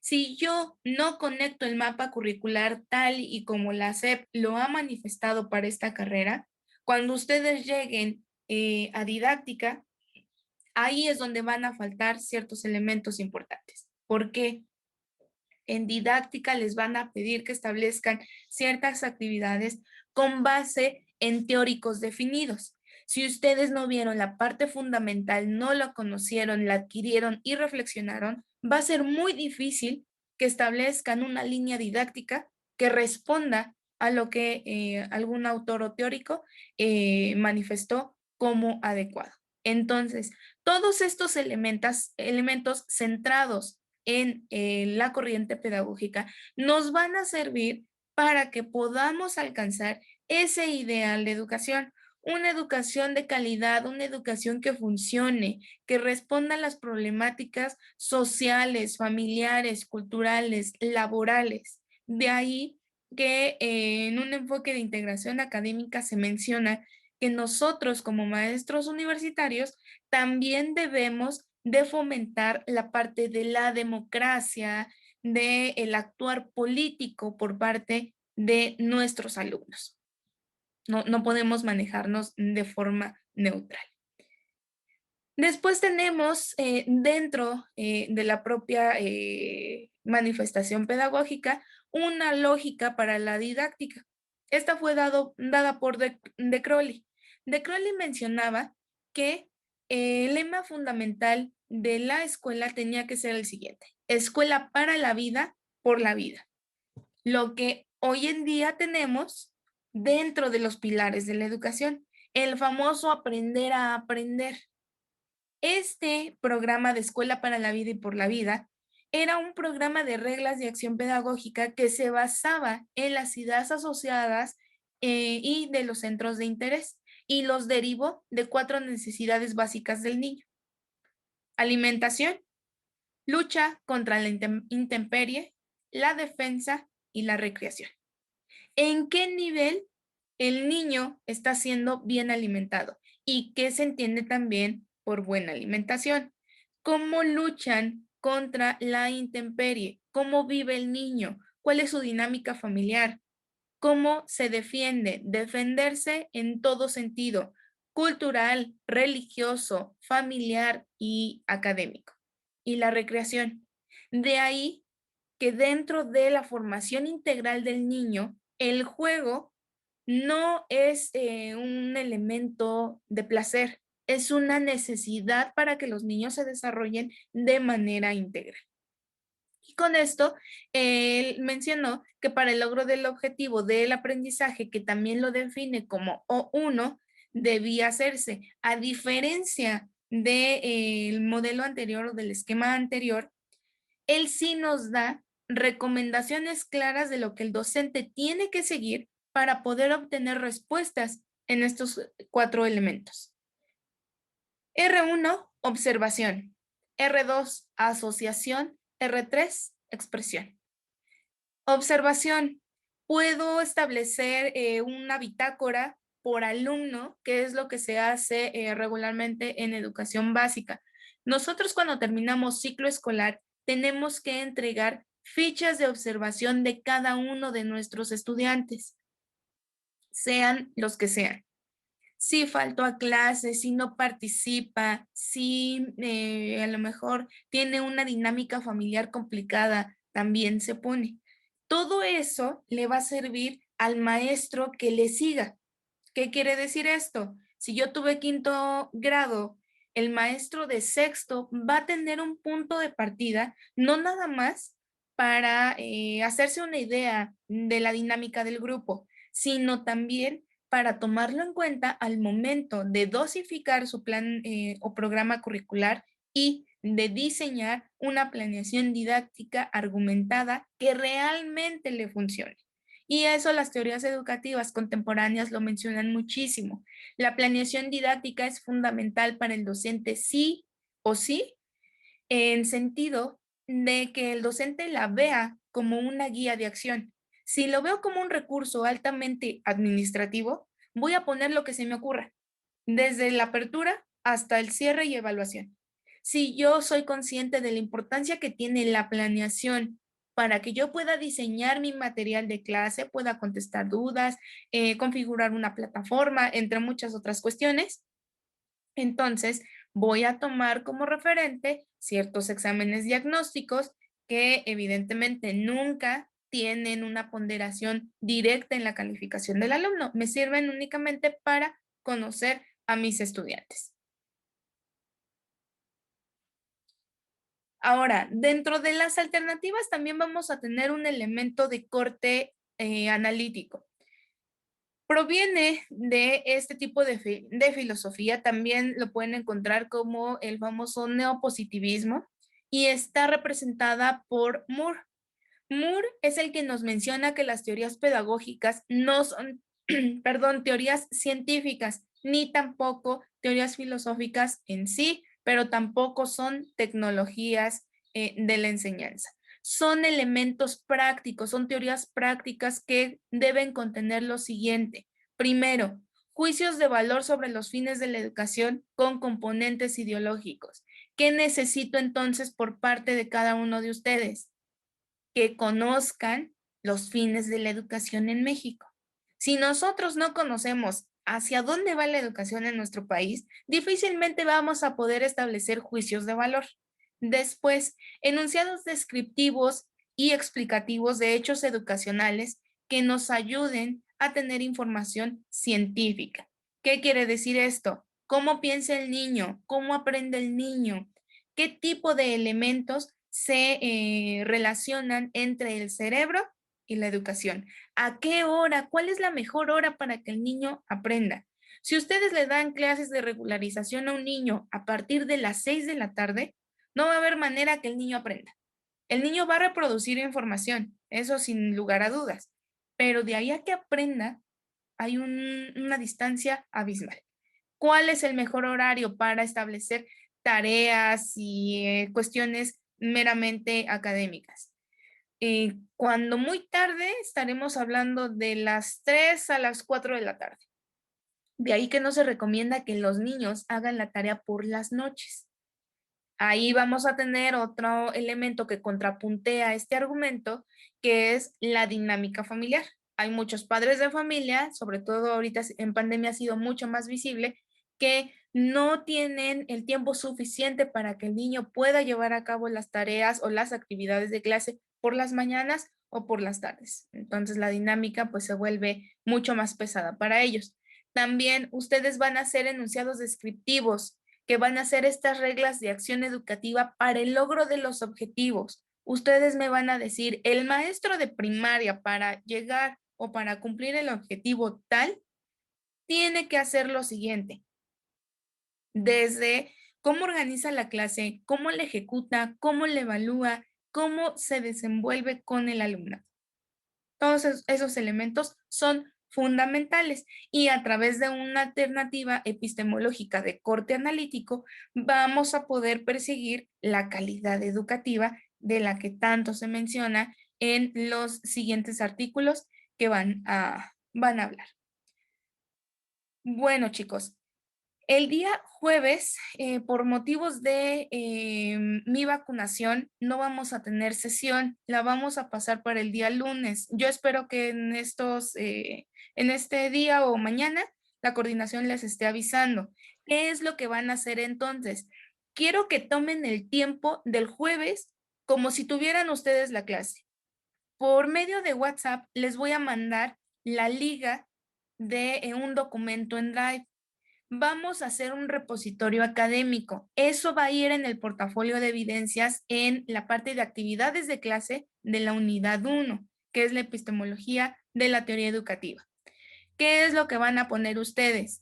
Si yo no conecto el mapa curricular tal y como la SEP lo ha manifestado para esta carrera, cuando ustedes lleguen a didáctica, ahí es donde van a faltar ciertos elementos importantes. ¿Por qué? En didáctica les van a pedir que establezcan ciertas actividades con base en teóricos definidos. Si ustedes no vieron la parte fundamental, no la conocieron, la adquirieron y reflexionaron, va a ser muy difícil que establezcan una línea didáctica que responda a lo que algún autor o teórico manifestó como adecuado. Entonces, todos estos elementos centrados en la corriente pedagógica nos van a servir para que podamos alcanzar ese ideal de educación, una educación de calidad, una educación que funcione, que responda a las problemáticas sociales, familiares, culturales, laborales. De ahí que en un enfoque de integración académica se menciona que nosotros como maestros universitarios también debemos de fomentar la parte de la democracia, de el actuar político por parte de nuestros alumnos. No podemos manejarnos de forma neutral. Después tenemos dentro de la propia manifestación pedagógica una lógica para la didáctica. Esta fue dada por de Crowley. De Crowley mencionaba que el lema fundamental de la escuela tenía que ser el siguiente: escuela para la vida, por la vida. Lo que hoy en día tenemos dentro de los pilares de la educación, el famoso aprender a aprender. Este programa de Escuela para la Vida y por la Vida era un programa de reglas de acción pedagógica que se basaba en las ideas asociadas y de los centros de interés y los derivó de 4 necesidades básicas del niño: alimentación, lucha contra la intemperie, la defensa y la recreación. ¿En qué nivel el niño está siendo bien alimentado? ¿Y qué se entiende también por buena alimentación? ¿Cómo luchan contra la intemperie? ¿Cómo vive el niño? ¿Cuál es su dinámica familiar? ¿Cómo se defiende? Defenderse en todo sentido: cultural, religioso, familiar y académico. Y la recreación. De ahí que dentro de la formación integral del niño, el juego no es un elemento de placer, es una necesidad para que los niños se desarrollen de manera íntegra. Y con esto, él mencionó que para el logro del objetivo del aprendizaje, que también lo define como O1, debía hacerse, a diferencia del modelo anterior o del esquema anterior, él sí nos da recomendaciones claras de lo que el docente tiene que seguir para poder obtener respuestas en estos 4 elementos. R1, observación. R2, asociación. R3, expresión. Observación. Puedo establecer una bitácora por alumno, que es lo que se hace regularmente en educación básica. Nosotros cuando terminamos ciclo escolar tenemos que entregar fichas de observación de cada uno de nuestros estudiantes, sean los que sean. Si faltó a clase, si no participa, si a lo mejor tiene una dinámica familiar complicada, también se pone. Todo eso le va a servir al maestro que le siga. ¿Qué quiere decir esto? Si yo tuve quinto grado, el maestro de sexto va a tener un punto de partida, no nada más para hacerse una idea de la dinámica del grupo, sino también para tomarlo en cuenta al momento de dosificar su plan o programa curricular y de diseñar una planeación didáctica argumentada que realmente le funcione. Y eso las teorías educativas contemporáneas lo mencionan muchísimo. La planeación didáctica es fundamental para el docente sí o sí, en sentido de que el docente la vea como una guía de acción. Si lo veo como un recurso altamente administrativo, voy a poner lo que se me ocurra, desde la apertura hasta el cierre y evaluación. Si yo soy consciente de la importancia que tiene la planeación para que yo pueda diseñar mi material de clase, pueda contestar dudas, configurar una plataforma, entre muchas otras cuestiones, entonces voy a tomar como referente ciertos exámenes diagnósticos que evidentemente nunca tienen una ponderación directa en la calificación del alumno, me sirven únicamente para conocer a mis estudiantes. Ahora, dentro de las alternativas también vamos a tener un elemento de corte analítico. Proviene de este tipo de filosofía, también lo pueden encontrar como el famoso neopositivismo y está representada por Moore. Moore es el que nos menciona que las teorías pedagógicas no son, perdón, teorías científicas, ni tampoco teorías filosóficas en sí, pero tampoco son tecnologías de la enseñanza. Son elementos prácticos, son teorías prácticas que deben contener lo siguiente. Primero, juicios de valor sobre los fines de la educación con componentes ideológicos. ¿Qué necesito entonces por parte de cada uno de ustedes? Que conozcan los fines de la educación en México. Si nosotros no conocemos hacia dónde va la educación en nuestro país, difícilmente vamos a poder establecer juicios de valor. Después, enunciados descriptivos y explicativos de hechos educacionales que nos ayuden a tener información científica. ¿Qué quiere decir esto? ¿Cómo piensa el niño? ¿Cómo aprende el niño? ¿Qué tipo de elementos se relacionan entre el cerebro y la educación? ¿A qué hora? ¿Cuál es la mejor hora para que el niño aprenda? Si ustedes le dan clases de regularización a un niño a partir de las 6 de la tarde, no va a haber manera que el niño aprenda. El niño va a reproducir información, eso sin lugar a dudas, pero de ahí a que aprenda hay una distancia abismal. ¿Cuál es el mejor horario para establecer tareas y cuestiones meramente académicas? Cuando muy tarde estaremos hablando de las 3 a las 4 de la tarde. De ahí que no se recomienda que los niños hagan la tarea por las noches. Ahí vamos a tener otro elemento que contrapuntea este argumento, que es la dinámica familiar. Hay muchos padres de familia, sobre todo ahorita en pandemia ha sido mucho más visible, que no tienen el tiempo suficiente para que el niño pueda llevar a cabo las tareas o las actividades de clase por las mañanas o por las tardes. Entonces la dinámica pues se vuelve mucho más pesada para ellos. También ustedes van a hacer enunciados descriptivos que van a ser estas reglas de acción educativa para el logro de los objetivos. Ustedes me van a decir, el maestro de primaria para llegar o para cumplir el objetivo tal, tiene que hacer lo siguiente, desde cómo organiza la clase, cómo la ejecuta, cómo la evalúa, cómo se desenvuelve con el alumno. Todos esos elementos son fundamentales y a través de una alternativa epistemológica de corte analítico vamos a poder perseguir la calidad educativa de la que tanto se menciona en los siguientes artículos que van a hablar. Bueno, chicos, el día jueves, por motivos de mi vacunación, no vamos a tener sesión, la vamos a pasar para el día lunes. Yo espero que en este día o mañana, la coordinación les esté avisando. ¿Qué es lo que van a hacer entonces? Quiero que tomen el tiempo del jueves como si tuvieran ustedes la clase. Por medio de WhatsApp les voy a mandar la liga de un documento en Drive. Vamos a hacer un repositorio académico. Eso va a ir en el portafolio de evidencias en la parte de actividades de clase de la unidad 1, que es la epistemología de la teoría educativa. ¿Qué es lo que van a poner ustedes?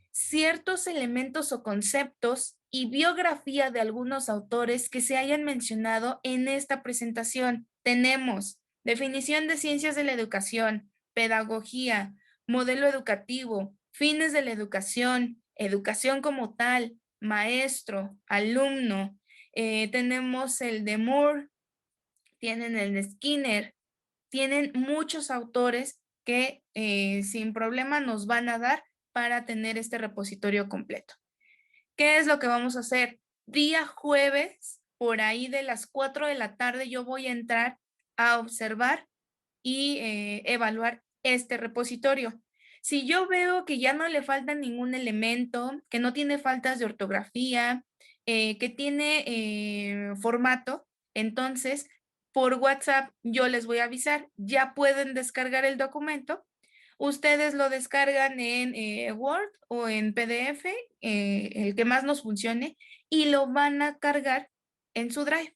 Ciertos elementos o conceptos y biografía de algunos autores que se hayan mencionado en esta presentación. Tenemos definición de ciencias de la educación, pedagogía, modelo educativo, fines de la educación, educación como tal, maestro, alumno. Tenemos el de Moore, tienen el de Skinner, tienen muchos autores que sin problema nos van a dar para tener este repositorio completo. ¿Qué es lo que vamos a hacer? Día jueves, por ahí de las 4 de la tarde, yo voy a entrar a observar y evaluar este repositorio. Si yo veo que ya no le falta ningún elemento, que no tiene faltas de ortografía, que tiene formato, entonces por WhatsApp yo les voy a avisar, ya pueden descargar el documento. Ustedes lo descargan en Word o en PDF, el que más nos funcione, y lo van a cargar en su Drive.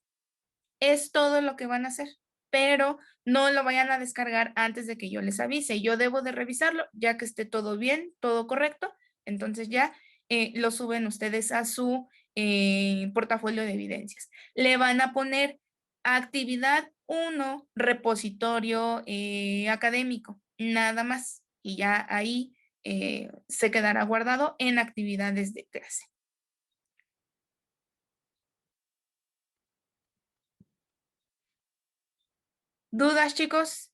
Es todo lo que van a hacer, pero no lo vayan a descargar antes de que yo les avise. Yo debo de revisarlo, ya que esté todo bien, todo correcto, entonces ya lo suben ustedes a su portafolio de evidencias. Le van a poner actividad 1, repositorio académico, nada más. Y ya ahí se quedará guardado en actividades de clase. ¿Dudas, chicos?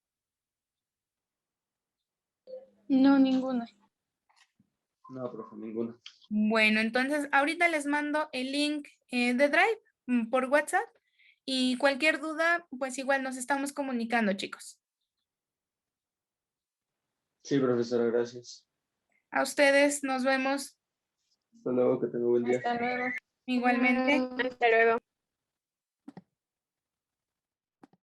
No, ninguna. No, profe, ninguna. Bueno, entonces ahorita les mando el link de Drive por WhatsApp y cualquier duda, pues igual nos estamos comunicando, chicos. Sí, profesora, gracias. A ustedes, nos vemos Hasta luego, que tenga buen día. Hasta luego. igualmente. Hasta luego.